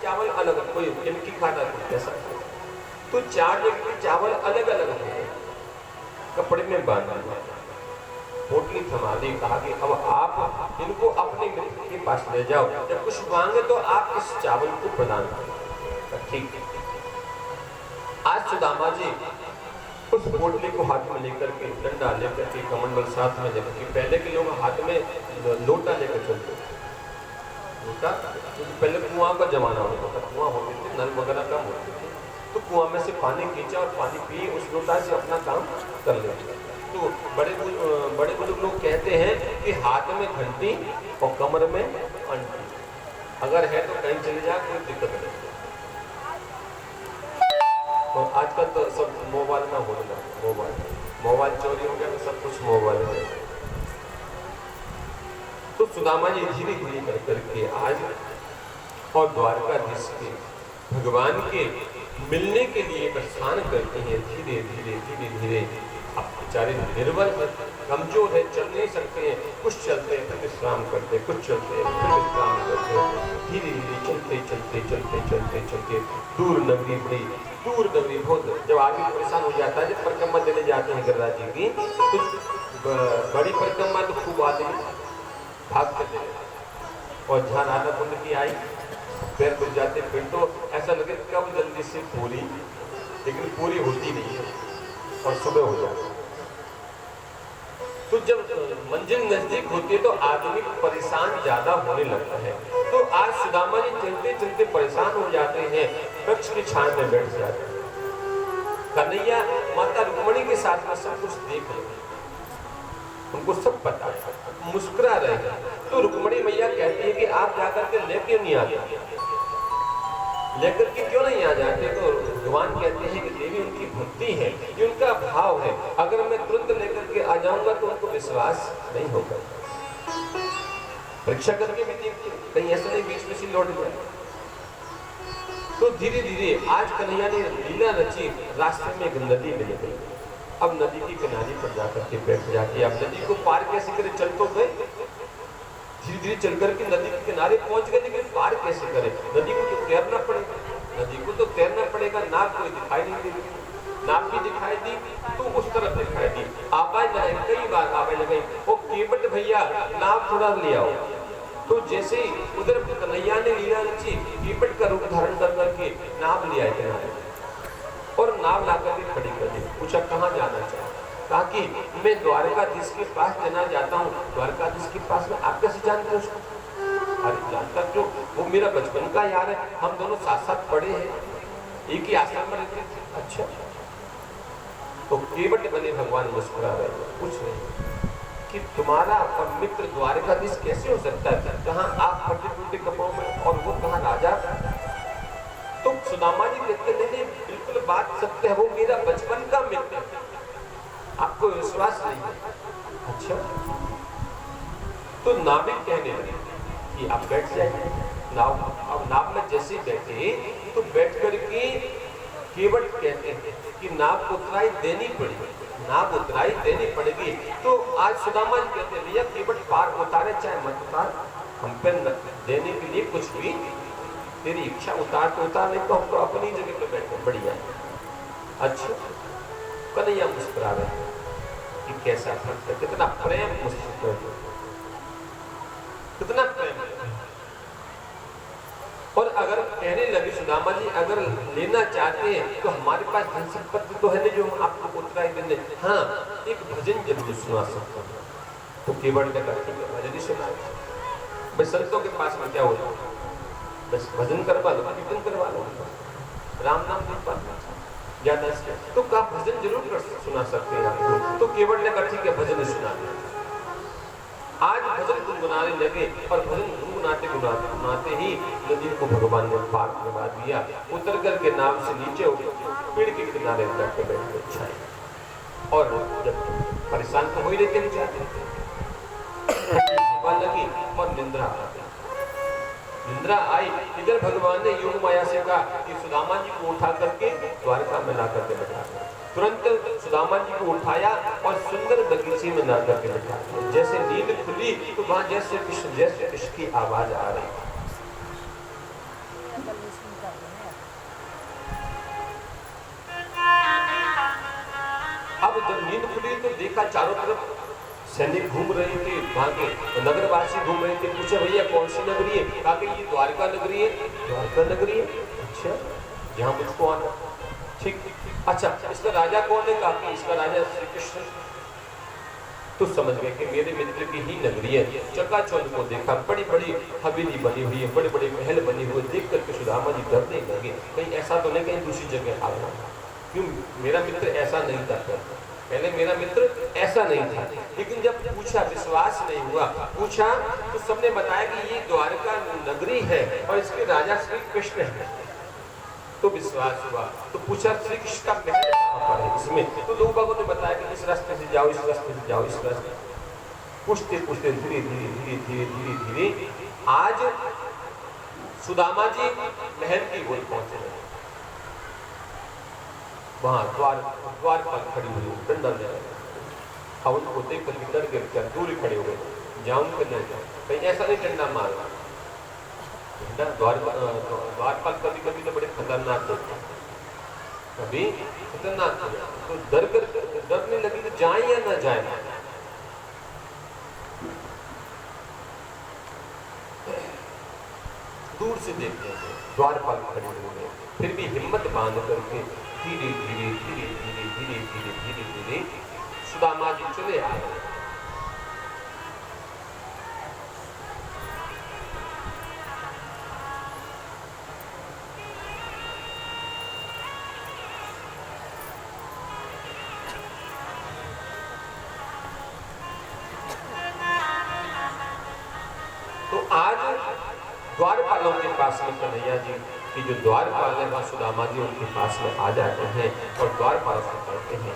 चावल अलग, कोई निमकी खाता कोई कैसा, तो 4 जग के चावल अलग अलग है, कपड़े में बांध दिया, पोटली थमा दी, कहा कि अब आप इनको अपने मित्र के पास ले जाओ, जब कुछ मांगे तो आप इस चावल को प्रदान करें। ठीक है। आज सुदामा जी उस पोटली को हाथ में लेकर के, डंडा लेकर के, कमंडल साथ में लेकर के, पहले के लोग हाथ में लोटा लेकर चलते थे, लोटा, पहले कुआं का जमाना होता था, कुआं होते थे, नल वगैरह कम होते थे, तो कुआं में से पानी खींचा और पानी पिए, उस लोटा से अपना काम कर लेते। तो बड़े बुजुर्ग लोग कहते हैं कि हाथ में घंटी और कमर में अंटी, अगर है तो कहीं चले जाए कोई दिक्कत नहीं। और आजकल तो सब मोबाइल में हो रहा, मोबाइल चोरी हो गया तो सब कुछ मोबाइल में। तो सुदामा जी धीरे धीरे कर करके आज और द्वारकाधीश के भगवान के मिलने के लिए प्रस्थान करते हैं। धीरे धीरे धीरे धीरे अब बेचारे निर्बल है, कमजोर है, चल नहीं सकते हैं, कुछ चलते हैं फिर विश्राम करते, कुछ चलते हैं फिर विश्राम करते, धीरे धीरे चलते चलते चलते चलते चलते दूर नगरी, बड़ी दूर नगरी, बहुत जब आदमी परेशान हो जाता है, जब परिक्रमा देने जाते हैं गिरिराज जी की, तो बड़ी परिक्रमा तो खूब आदमी भागते थे, और जहाँ राधा कुंड की आई पैर खुल जाते, फिर तो ऐसा लगे कब जल्दी से पूरी, लेकिन पूरी होती नहीं है और सुबह हो जाती। तो जब मंजिल नजदीक होती है तो आदमी परेशान ज्यादा होने लगता है। तो आज सुदामा जी चलते चलते परेशान हो जाते हैं, वृक्ष की छांव में बैठ जाते हैं। कन्हैया माता रुक्मणी के साथ में सब कुछ देख रहे, उनको सब पता है, मुस्कुरा रहे हैं। तो रुक्मणी मैया कहती है कि आप जाकर के लेके नहीं आते, लेकर के क्यों नहीं आ जाते? तो भगवान कहते हैं कि देवी उनकी भक्ति है, ये उनका भाव है, अगर मैं तुरंत लेकर के आ जाऊंगा तो उनको विश्वास नहीं होगा, परीक्षा करके भी देखते कहीं ऐसा नहीं बीच में से लौट जाए। तो धीरे धीरे आज कन्हैया ने लीला रची, रास्ते में एक नदी मिल गई, अब नदी की किनारे पर जाकर के बैठ जाती, अब नदी को पार कैसे करे, चल तो गए, धीरे धीरे चल करके नदी के किनारे पहुंच गए, लेकिन पार कैसे करें? नदी को तो तैरना पड़ेगा, नदी को तो तैरना पड़ेगा, नाव कोई दिखाई नहीं दी, नाव भी दिखाई दी तो उस तरफ दिखाई दी, आवाज लगाई, कई बार आवाज लगाई, वो केवट भैया नाव थोड़ा ले आओ। तो जैसे ही उधर कन्हैया ने लीला रची, केवट का रूप धारण कर करके नाव ले आए किनारे, और नाव ला करके खड़ी कर दी। पूछा कहाँ जाना चाहे? कहा कि मैं द्वारकाधीश के पास जाना चाहता हूँ। द्वारकाधीश के पास में आप कैसे जानते हैं उसको? अरे जानता क्यों, वो मेरा बचपन का यार है, हम दोनों साथ साथ पढ़े हैं, एक ही आश्रम में रहते थे। अच्छा, तो केवट बने भगवान मुस्कुरा रहे, पूछ रहे कि तुम्हारा और मित्र द्वारकाधीश कैसे हो सकता है? कहाँ आप फटे फूटे कपड़ों में और वो कहाँ राजा? तो सुदामा जी कहते नहीं, बिल्कुल बात सत्य है, वो मेरा बचपन का मित्र है, आपको विश्वास नहीं है? अच्छा, तो नाविक कहने लगे कि आप बैठ जाइए नाव। अब नाव में जैसे बैठे तो बैठ करके केवट कहते हैं कि नाव उतराई देनी पड़ेगी, नाव उतराई देनी पड़ेगी। तो आज सुदामा जी कहते हैं भैया केवट पार उतारे चाहे मत उतार, हम पे देने के लिए कुछ भी, तेरी इच्छा उतार तो उतार, नहीं तो हम तो अपनी जगह पे बैठे बढ़िया। अच्छा, कन्हैया मुस्कुरा रहे हैं कि कैसा भक्त है, कितना प्रेम मुझसे, कितना प्रेम। और अगर कहने लगे सुदामा जी अगर लेना चाहते हैं तो हमारे पास धन संपत्ति तो है नहीं जो हम आपको उतराई देने, हाँ एक भजन जरूर सुना सकता हूँ। तो केवट ने कहा ठीक है भजन ही सुना, भाई संतों के पास में क्या होता है, बस भजन करवा लो, कीर्तन करवा लो, राम नाम नहीं पाना ज्यादा से, तो का भजन जरूर कर सुना सकते हैं आप। तो केवट ने कहा ठीक है भजन सुना। आज भजन गुनगुनाने लगे और भजन गुनगुनाते गुनाते गुनाते ही नदी को भगवान ने पार करवा दिया। उतर करके नाव से नीचे पेड़ के किनारे जाके बैठ गए छाए। और जब परेशान तो हो ही रहते जाते, हवा लगी और निंद्रा आ गई। निंद्रा आई, इधर भगवान ने योग माया से कहा कि सुदामा जी को उठा करके द्वारका में ला करके बैठा। तुरंत सुदामा जी को उठाया और सुंदर बगीचे में ला करके बैठा। जैसे नींद खुली तो वहां जैसे कृष्ण की आवाज आ रही। अब जब नींद खुली तो देखा चारों तरफ सैनिक घूम रहे थे, वहां के नगरवासी घूम रहे थे। पूछे भैया कौन सी नगरी है? कहा कि ये द्वारका नगरी है। द्वारका नगरी है? अच्छा, यहाँ मुझको आना। ठीक, अच्छा इसका राजा कौन है? कहा कि इसका राजा श्री कृष्ण। तो समझ गए कि मेरे मित्र की ही नगरी है। चकाचौंध को देखा, बड़ी बड़ी हवेली बनी हुई है, बड़े बड़े महल बने हुए। देख करके सुदामा जी डरने लगे, कहीं ऐसा तो नहीं कहीं दूसरी जगह भागना। क्यों? मेरा मित्र ऐसा नहीं था, पहले मेरा मित्र ऐसा नहीं था। लेकिन जब पूछा, विश्वास नहीं हुआ, पूछा तो सबने बताया कि ये द्वारका नगरी है और इसके राजा श्री कृष्ण है। तो विश्वास हुआ। तो पूछा श्री कृष्ण का महल कहाँ पर है इसमें? तो लोगों ने बताया कि इस रास्ते से जाओ, इस रास्ते से जाओ, इस रास्ते। पूछते पूछते धीरे धीरे धीरे धीरे धीरे धीरे आज सुदामा जी महल की ओर पहुंचे। वहां द्वार पर खड़ी हुई डंडा ले रहे, अब उनको देख कर डर गिर कर दूर खड़े हो गए। जाऊं कि नहीं जाऊं, कहीं ऐसा नहीं डंडा मारना। द्वार पर कभी कभी तो बड़े खतरनाक होते हैं, कभी खतरनाक हो जाते। तो डरने लगी कि जाए या ना जाए। दूर से देखते हैं द्वार पर खड़े हुए, फिर भी हिम्मत बांध करके धीरे धीरे धीरे धीरे धीरे धीरे धीरे धीरे सुदामा जी चले आ रहे। तो आज द्वारपालों के पास में कन्हैया जी की जो द्वारपाल है वह सुदामा जी उनके पास में आ जाते हैं और द्वारपाल से कहते हैं